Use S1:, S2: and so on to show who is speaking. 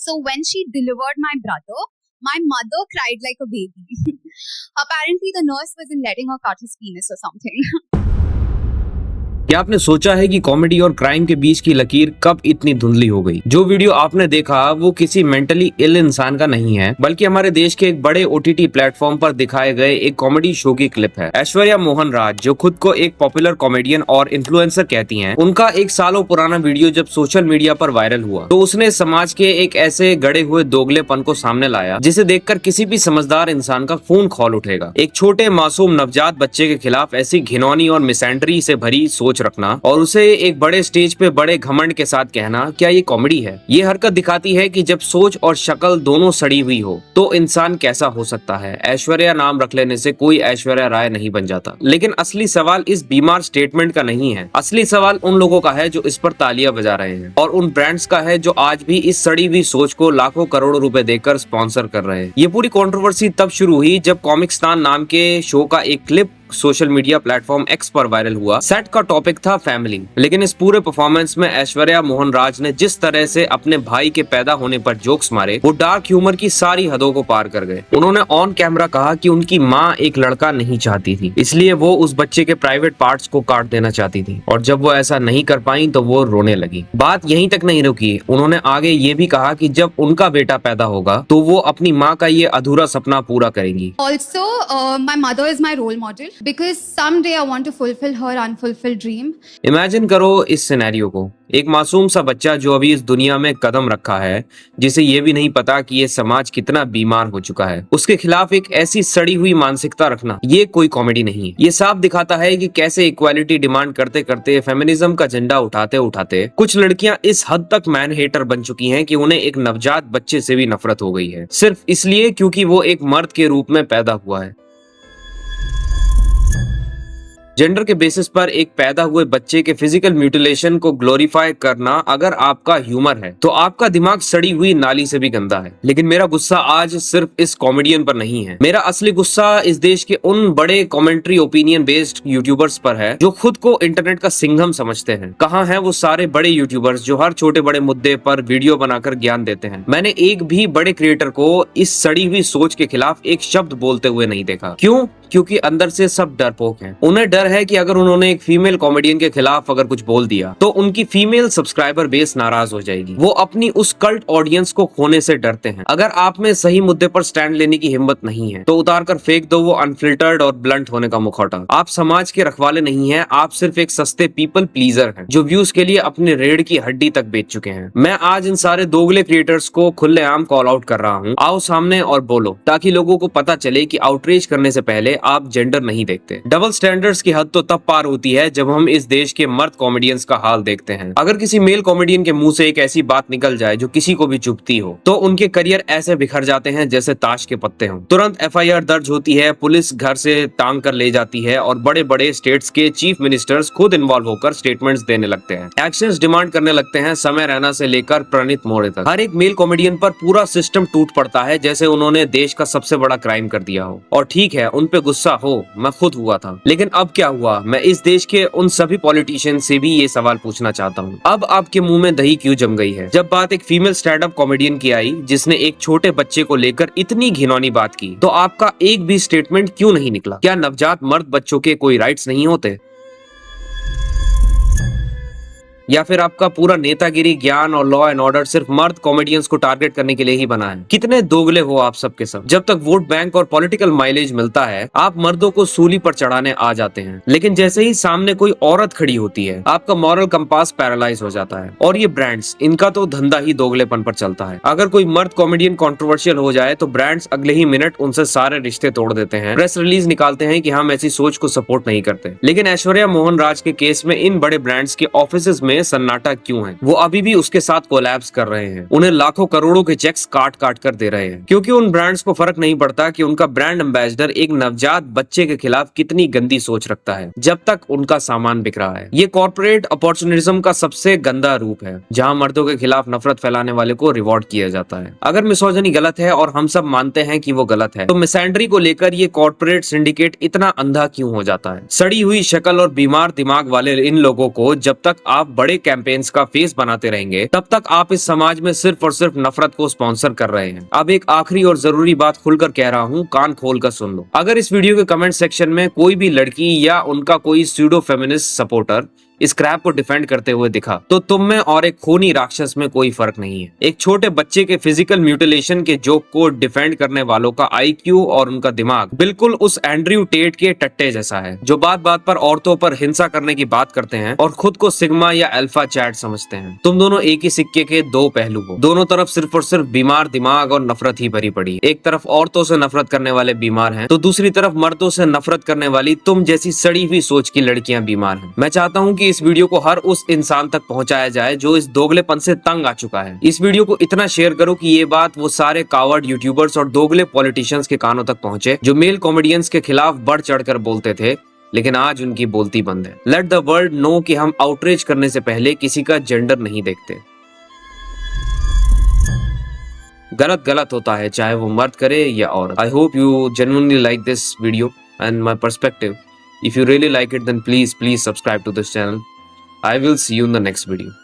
S1: So when she delivered my brother, my mother cried like a baby. Apparently the nurse wasn't letting her cut his penis or something.
S2: क्या आपने सोचा है कि comedy और crime के बीच की लकीर कब इतनी धुंधली हो गई? जो वीडियो आपने देखा वो किसी मेंटली इल इंसान का नहीं है, बल्कि हमारे देश के एक बड़े ओटीटी प्लेटफॉर्म पर दिखाए गए एक कॉमेडी शो की क्लिप है। ऐश्वर्या मोहन राज, जो खुद को एक पॉपुलर कॉमेडियन और इन्फ्लुएंसर कहती हैं, उनका एक सालों पुराना वीडियो जब सोशल मीडिया पर वायरल हुआ तो उसने समाज के एक ऐसे गड़े हुए दोगलेपन को सामने लाया जिसे देखकर किसी भी समझदार इंसान का खून खौल उठेगा। एक छोटे मासूम नवजात बच्चे के खिलाफ ऐसी घिनौनी और मिसेंड्री से भरी सोच रखना और उसे एक बड़े स्टेज पे बड़े घमंड के साथ कहना, क्या ये कॉमेडी है? ये हरकत दिखाती है कि जब सोच और शक्ल दोनों सड़ी हुई हो तो इंसान कैसा हो सकता है। ऐश्वर्या नाम रख लेने से कोई ऐश्वर्या राय नहीं बन जाता। लेकिन असली सवाल इस बीमार स्टेटमेंट का नहीं है। असली सवाल उन लोगों का है जो इस पर तालियां बजा रहे हैं और उन ब्रांड्स का है जो आज भी इस सड़ी हुई सोच को लाखों करोड़ों रुपए देकर स्पॉन्सर कर रहे हैं। ये पूरी कंट्रोवर्सी तब शुरू हुई जब कॉमिक्स्तान नाम के शो का एक clip social media platform x पर वायरल हुआ। सेट का टॉपिक था फैमिली, लेकिन इस पूरे परफॉर्मेंस में ऐश्वर्या मोहन राज ने जिस तरह से अपने भाई के पैदा होने पर जोक्स मारे, वो डार्क ह्यूमर की सारी हदों को पार कर गए। उन्होंने ऑन कैमरा कहा कि उनकी माँ एक लड़का नहीं चाहती थी, इसलिए वो उस बच्चे के प्राइवेट पार्ट्स को काट देना चाहती थी, और जब वो ऐसा नहीं कर पाई तो वो रोने लगी। बात यहीं तक नहीं रुकी, उन्होंने आगे ये भी कहा कि जब उनका बेटा पैदा होगा तो वो अपनी माँ का ये अधूरा सपना पूरा करेंगी।
S1: Also, my mother is my role model because someday I want to fulfill her unfulfilled dream.
S2: Imagine करो इस सिनेरियो को, एक मासूम सा बच्चा जो अभी इस दुनिया में कदम रखा है, जिसे ये भी नहीं पता कि ये समाज कितना बीमार हो चुका है, उसके खिलाफ एक ऐसी सड़ी हुई मानसिकता रखना, ये कोई कॉमेडी नहीं है। ये साफ दिखाता है कि कैसे इक्वालिटी डिमांड करते करते, फेमिनिज्म का झंडा उठाते उठाते कुछ लड़कियां इस हद तक मैन हेटर बन चुकी हैं कि उन्हें एक नवजात बच्चे से भी नफरत हो गई है, सिर्फ इसलिए क्योंकि वो एक मर्द के रूप में पैदा हुआ है। जेंडर के बेसिस पर एक पैदा हुए बच्चे के फिजिकल म्यूटिलेशन को ग्लोरीफाई करना अगर आपका ह्यूमर है तो आपका दिमाग सड़ी हुई नाली से भी गंदा है। लेकिन मेरा गुस्सा आज सिर्फ इस कॉमेडियन पर नहीं है, मेरा असली गुस्सा इस देश के उन बड़े कमेंट्री ओपिनियन बेस्ड यूट्यूबर्स पर है जो खुद को इंटरनेट का सिंघम समझते हैं। कहाँ हैं वो सारे बड़े यूट्यूबर्स जो हर छोटे बड़े मुद्दे पर वीडियो बनाकर ज्ञान देते हैं? मैंने एक भी बड़े क्रिएटर को इस सड़ी हुई सोच के खिलाफ एक शब्द बोलते हुए नहीं देखा। क्यों? क्योंकि अंदर से सब डरपोक हैं। उन्हें डर है कि अगर उन्होंने एक फीमेल कॉमेडियन के खिलाफ अगर कुछ बोल दिया तो उनकी फीमेल सब्सक्राइबर बेस नाराज हो जाएगी। वो अपनी उस कल्ट ऑडियंस को खोने से डरते हैं। अगर आप में सही मुद्दे पर स्टैंड लेने की हिम्मत नहीं है तो उतार कर फेंक दो वो अनफिल्टर्ड और ब्लंट होने का मुखौटा। आप समाज के रखवाले नहीं है, आप सिर्फ एक सस्ते पीपल प्लीजर हैं जो व्यूज के लिए अपने रीढ़ की हड्डी तक बेच चुके हैं। मैं आज इन सारे दोगले क्रिएटर्स को खुलेआम कॉल आउट कर रहा हूँ। आओ सामने और बोलो, ताकि लोगों को पता चले कि आउटरीच करने से पहले आप जेंडर नहीं देखते। डबल स्टैंडर्ड्स की हद तो तब पार होती है जब हम इस देश के मर्द कॉमेडियंस का हाल देखते हैं। अगर किसी मेल कॉमेडियन के मुंह से एक ऐसी बात निकल जाए जो किसी को भी चुभती हो तो उनके करियर ऐसे बिखर जाते हैं जैसे ताश के पत्ते हों। तुरंत एफआईआर दर्ज होती है, पुलिस घर से टांग कर ले जाती है और बड़े बड़े स्टेट्स के चीफ मिनिस्टर्स खुद इन्वॉल्व होकर स्टेटमेंट्स देने लगते हैं, एक्शंस डिमांड करने लगते हैं, समय रैना से लेकर प्रणीत मोरे तक। हर एक मेल कॉमेडियन पर पूरा सिस्टम टूट पड़ता है जैसे उन्होंने देश का सबसे बड़ा क्राइम कर दिया हो। और ठीक है, उन पे गुस्सा हो, मैं खुद हुआ था, लेकिन अब क्या हुआ? मैं इस देश के उन सभी पॉलिटिशियन से भी ये सवाल पूछना चाहता हूँ, अब आपके मुंह में दही क्यों जम गई है? जब बात एक फीमेल स्टैंड अप कॉमेडियन की आई जिसने एक छोटे बच्चे को लेकर इतनी घिनौनी बात की, तो आपका एक भी स्टेटमेंट क्यों नहीं निकला? क्या नवजात मर्द बच्चों के कोई राइट्स नहीं होते? या फिर आपका पूरा नेतागिरी, ज्ञान और लॉ एंड ऑर्डर सिर्फ मर्द कॉमेडियंस को टारगेट करने के लिए ही बना है? कितने दोगले हो आप सब के सब। जब तक वोट बैंक और पॉलिटिकल माइलेज मिलता है आप मर्दों को सूली पर चढ़ाने आ जाते हैं, लेकिन जैसे ही सामने कोई औरत खड़ी होती है आपका मॉरल कंपास पैरालाइज हो जाता है। और ये ब्रांड्स, इनका तो धंधा ही दोगलेपन पर चलता है। अगर कोई मर्द कॉमेडियन कंट्रोवर्शियल हो जाए तो ब्रांड्स अगले ही मिनट उनसे सारे रिश्ते तोड़ देते हैं, प्रेस रिलीज निकालते हैं कि हम ऐसी सोच को सपोर्ट नहीं करते। लेकिन ऐश्वर्या मोहन राज के केस में इन बड़े ब्रांड्स के ऑफिस में सन्नाटा क्यों है? वो अभी भी उसके साथ कोलैप्स कर रहे हैं, उन्हें लाखों करोड़ों के चेक्स काट काट कर दे रहे हैं, क्योंकि उन ब्रांड्स को फर्क नहीं पड़ता कि उनका ब्रांड एम्बेसडर एक नवजात बच्चे के खिलाफ कितनी गंदी सोच रखता है जब तक उनका सामान बिक रहा है। ये कॉर्पोरेट अपॉर्चुनिज्म का सबसे गंदा रूप है, जहां मर्दों के खिलाफ नफरत फैलाने वाले को रिवॉर्ड किया जाता है। अगर मिसोजिनी गलत है और हम सब मानते हैं कि वो गलत है, तो मिसैंड्री को लेकर ये कॉर्पोरेट सिंडिकेट इतना अंधा क्यों हो जाता है? सड़ी हुई शक्ल और बीमार दिमाग वाले इन लोगों को जब तक आप बड़े बड़े कैंपेन्स का फेस बनाते रहेंगे, तब तक आप इस समाज में सिर्फ और सिर्फ नफरत को स्पॉन्सर कर रहे हैं। अब एक आखिरी और जरूरी बात खुलकर कह रहा हूँ, कान खोल कर सुन लो। अगर इस वीडियो के कमेंट सेक्शन में कोई भी लड़की या उनका कोई स्यूडो फेमिनिस्ट सपोर्टर इस क्रैप को डिफेंड करते हुए दिखा, तो तुम में और एक खूनी राक्षस में कोई फर्क नहीं है। एक छोटे बच्चे के फिजिकल म्यूटिलेशन के जोक को डिफेंड करने वालों का आईक्यू और उनका दिमाग बिल्कुल उस एंड्रयू टेट के टट्टे जैसा है, जो बात बात पर औरतों पर हिंसा करने की बात करते हैं और खुद को सिग्मा या अल्फा चैट समझते हैं। तुम दोनों एक ही सिक्के के दो पहलू हो। दोनों तरफ सिर्फ और सिर्फ बीमार दिमाग और नफरत ही भरी पड़ी है। एक तरफ औरतों से नफरत करने वाले बीमार हैं, तो दूसरी तरफ मर्दों से नफरत करने वाली तुम जैसी सड़ी हुई सोच की लड़कियां बीमार हैं। मैं चाहता हूं कि इस वीडियो को हर उस इंसान तक पहुंचाया जाए जो इस दोगलेपन से तंग आ चुका है। इस वीडियो को इतना शेयर करो कि ये बात वो सारे कावर्ड यूट्यूबर्स और दोगले पॉलिटिशियंस के कानों तक पहुंचे जो मेल कॉमेडियंस के खिलाफ बढ़ चढ़कर बोलते थे, लेकिन आज उनकी बोलती बंद है। लेट द वर्ल्ड नो कि हम आउटरीच करने से पहले किसी का जेंडर नहीं देखते। गलत गलत होता है, चाहे वो मर्द करे या औरत। I hope you genuinely like this video and my perspective. If you really like it, then please subscribe to this channel. I will see you in the next video.